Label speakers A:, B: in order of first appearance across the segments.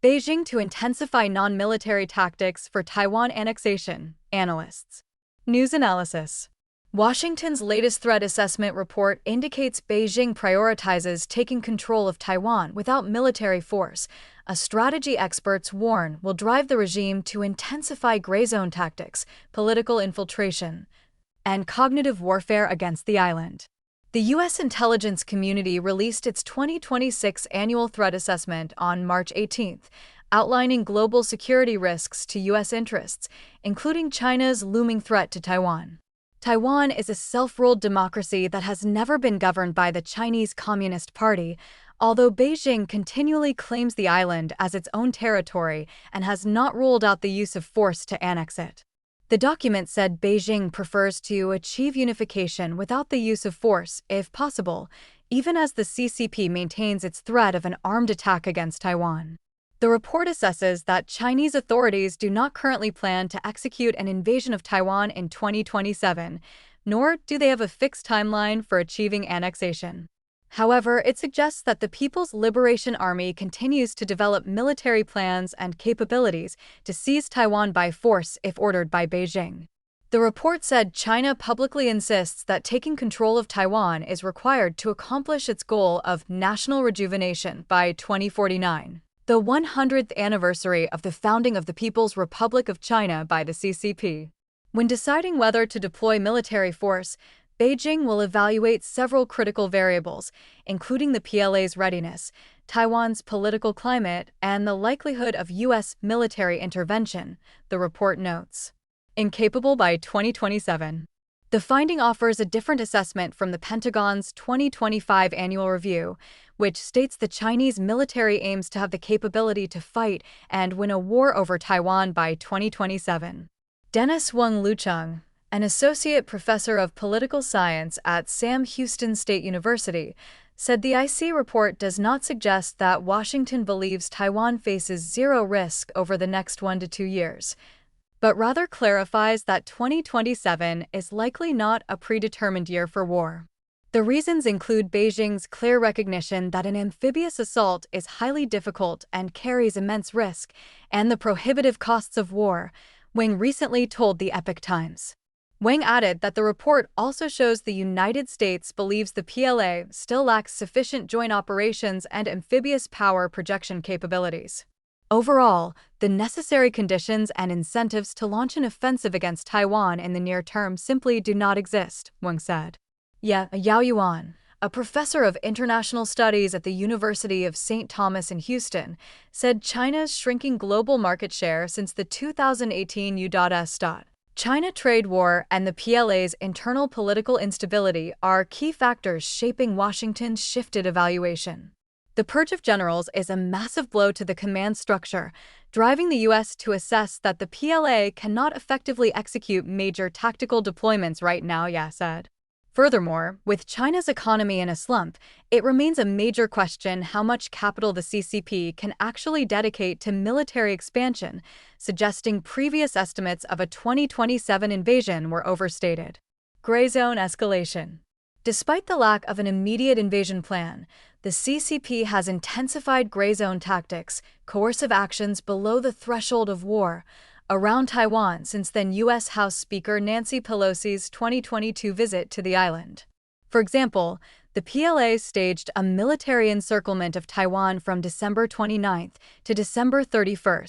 A: Beijing to intensify non-military tactics for Taiwan annexation, Analysts. News analysis. Washington's latest threat assessment report indicates Beijing prioritizes taking control of Taiwan without military force, a strategy experts warn will drive the regime to intensify gray zone tactics, political infiltration, and cognitive warfare against the island. The U.S. intelligence community released its 2026 annual threat assessment on March 18, outlining global security risks to U.S. interests, including China's looming threat to Taiwan. Taiwan is a self-ruled democracy that has never been governed by the Chinese Communist Party, although Beijing continually claims the island as its own territory and has not ruled out the use of force to annex it. The document said Beijing prefers to achieve unification without the use of force, if possible, even as the CCP maintains its threat of an armed attack against Taiwan. The report assesses that Chinese authorities do not currently plan to execute an invasion of Taiwan in 2027, nor do they have a fixed timeline for achieving annexation. However, it suggests that the People's Liberation Army continues to develop military plans and capabilities to seize Taiwan by force if ordered by Beijing. The report said China publicly insists that taking control of Taiwan is required to accomplish its goal of national rejuvenation by 2049, the 100th anniversary of the founding of the People's Republic of China by the CCP. When deciding whether to deploy military force, Beijing will evaluate several critical variables, including the PLA's readiness, Taiwan's political climate, and the likelihood of U.S. military intervention, the report notes. Incapable by 2027. The finding offers a different assessment from the Pentagon's 2025 annual review, which states the Chinese military aims to have the capability to fight and win a war over Taiwan by 2027. Dennis Wang Lucheng, an associate professor of political science at Sam Houston State University, said the IC report does not suggest that Washington believes Taiwan faces zero risk over the next 1 to 2 years, but rather clarifies that 2027 is likely not a predetermined year for war. The reasons include Beijing's clear recognition that an amphibious assault is highly difficult and carries immense risk, and the prohibitive costs of war, Wang recently told the Epoch Times. Wang added that the report also shows the United States believes the PLA still lacks sufficient joint operations and amphibious power projection capabilities. Overall, the necessary conditions and incentives to launch an offensive against Taiwan in the near term simply do not exist, Wang said. Yao Yuan, a professor of international studies at the University of St. Thomas in Houston, said China's shrinking global market share since the 2018 U.S. China trade war and the PLA's internal political instability are key factors shaping Washington's shifted evaluation. The purge of generals is a massive blow to the command structure, driving the U.S. to assess that the PLA cannot effectively execute major tactical deployments right now, Yao said. Furthermore, with China's economy in a slump, it remains a major question how much capital the CCP can actually dedicate to military expansion, suggesting previous estimates of a 2027 invasion were overstated. Gray zone escalation. Despite the lack of an immediate invasion plan, the CCP has intensified gray zone tactics, coercive actions below the threshold of war, around Taiwan since then U.S. House Speaker Nancy Pelosi's 2022 visit to the island. For example, the PLA staged a military encirclement of Taiwan from December 29 to December 31,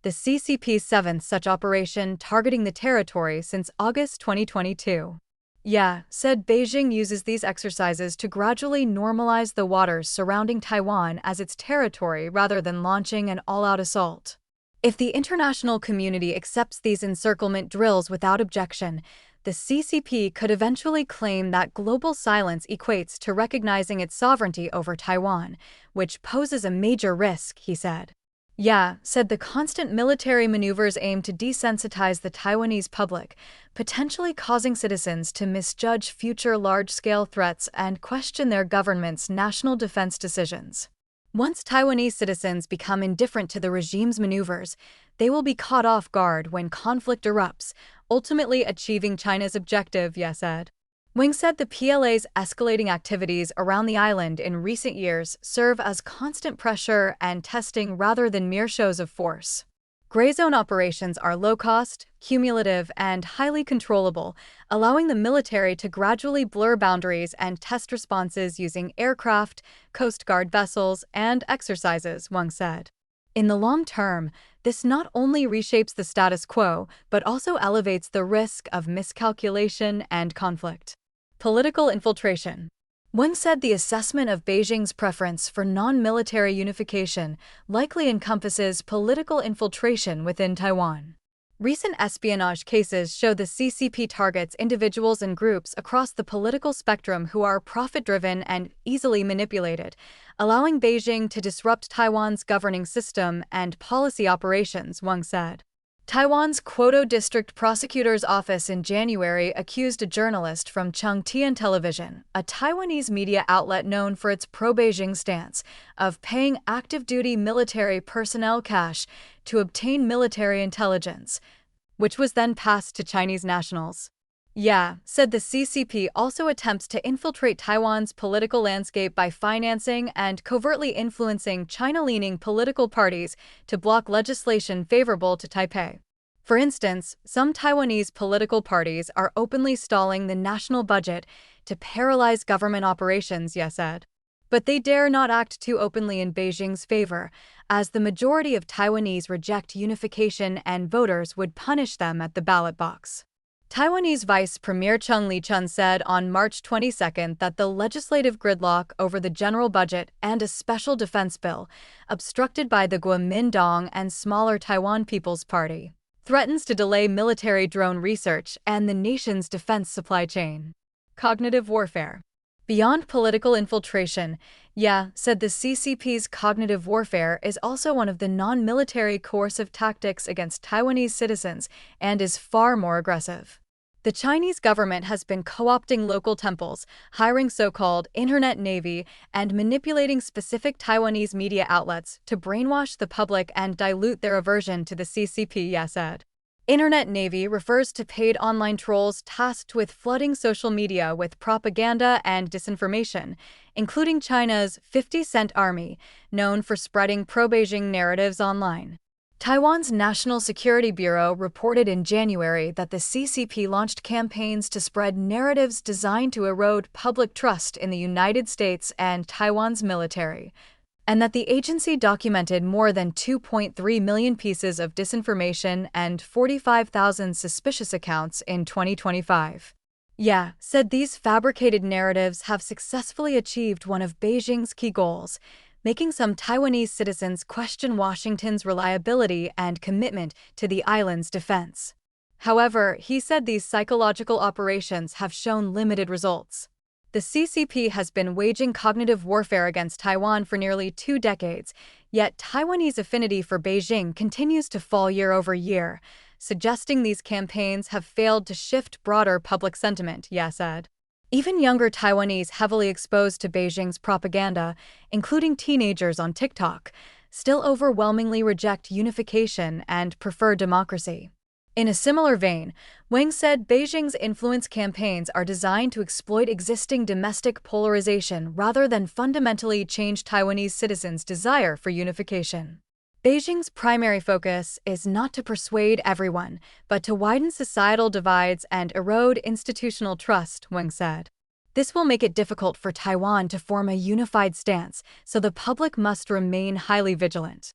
A: the CCP's seventh such operation targeting the territory since August 2022. Yao said Beijing uses these exercises to gradually normalize the waters surrounding Taiwan as its territory rather than launching an all-out assault. If the international community accepts these encirclement drills without objection, the CCP could eventually claim that global silence equates to recognizing its sovereignty over Taiwan, which poses a major risk, he said. Yao said the constant military maneuvers aim to desensitize the Taiwanese public, potentially causing citizens to misjudge future large-scale threats and question their government's national defense decisions. Once Taiwanese citizens become indifferent to the regime's maneuvers, they will be caught off guard when conflict erupts, ultimately achieving China's objective, Yao said. Wang said the PLA's escalating activities around the island in recent years serve as constant pressure and testing rather than mere shows of force. Gray zone operations are low-cost, cumulative, and highly controllable, allowing the military to gradually blur boundaries and test responses using aircraft, Coast Guard vessels, and exercises, Wang said. In the long term, this not only reshapes the status quo, but also elevates the risk of miscalculation and conflict. Political infiltration. Wang said the assessment of Beijing's preference for non-military unification likely encompasses political infiltration within Taiwan. Recent espionage cases show the CCP targets individuals and groups across the political spectrum who are profit-driven and easily manipulated, allowing Beijing to disrupt Taiwan's governing system and policy operations, Wang said. Taiwan's Kwoto District Prosecutor's Office in January accused a journalist from Changtian Television, a Taiwanese media outlet known for its pro-Beijing stance, of paying active-duty military personnel cash to obtain military intelligence, which was then passed to Chinese nationals. Yeah, said the CCP also attempts to infiltrate Taiwan's political landscape by financing and covertly influencing China-leaning political parties to block legislation favorable to Taipei. For instance, some Taiwanese political parties are openly stalling the national budget to paralyze government operations, Ye said. But they dare not act too openly in Beijing's favor, as the majority of Taiwanese reject unification and voters would punish them at the ballot box. Taiwanese Vice Premier Chung Li-chun said on March 22 that the legislative gridlock over the general budget and a special defense bill, obstructed by the Kuomintang and smaller Taiwan People's Party, threatens to delay military drone research and the nation's defense supply chain. Cognitive warfare. Beyond political infiltration, said the CCP's cognitive warfare is also one of the non-military coercive tactics against Taiwanese citizens and is far more aggressive. The Chinese government has been co-opting local temples, hiring so-called Internet Navy, and manipulating specific Taiwanese media outlets to brainwash the public and dilute their aversion to the CCP, Ye said. Internet Navy refers to paid online trolls tasked with flooding social media with propaganda and disinformation, including China's 50-cent army, known for spreading pro-Beijing narratives online. Taiwan's National Security Bureau reported in January that the CCP launched campaigns to spread narratives designed to erode public trust in the United States and Taiwan's military, and that the agency documented more than 2.3 million pieces of disinformation and 45,000 suspicious accounts in 2025. Said these fabricated narratives have successfully achieved one of Beijing's key goals, making some Taiwanese citizens question Washington's reliability and commitment to the island's defense. However, he said these psychological operations have shown limited results. The CCP has been waging cognitive warfare against Taiwan for nearly 2 decades, yet Taiwanese affinity for Beijing continues to fall year over year, suggesting these campaigns have failed to shift broader public sentiment, Ye said. Even younger Taiwanese heavily exposed to Beijing's propaganda, including teenagers on TikTok, still overwhelmingly reject unification and prefer democracy. In a similar vein, Wang said Beijing's influence campaigns are designed to exploit existing domestic polarization rather than fundamentally change Taiwanese citizens' desire for unification. Beijing's primary focus is not to persuade everyone, but to widen societal divides and erode institutional trust, Wang said. This will make it difficult for Taiwan to form a unified stance, so the public must remain highly vigilant.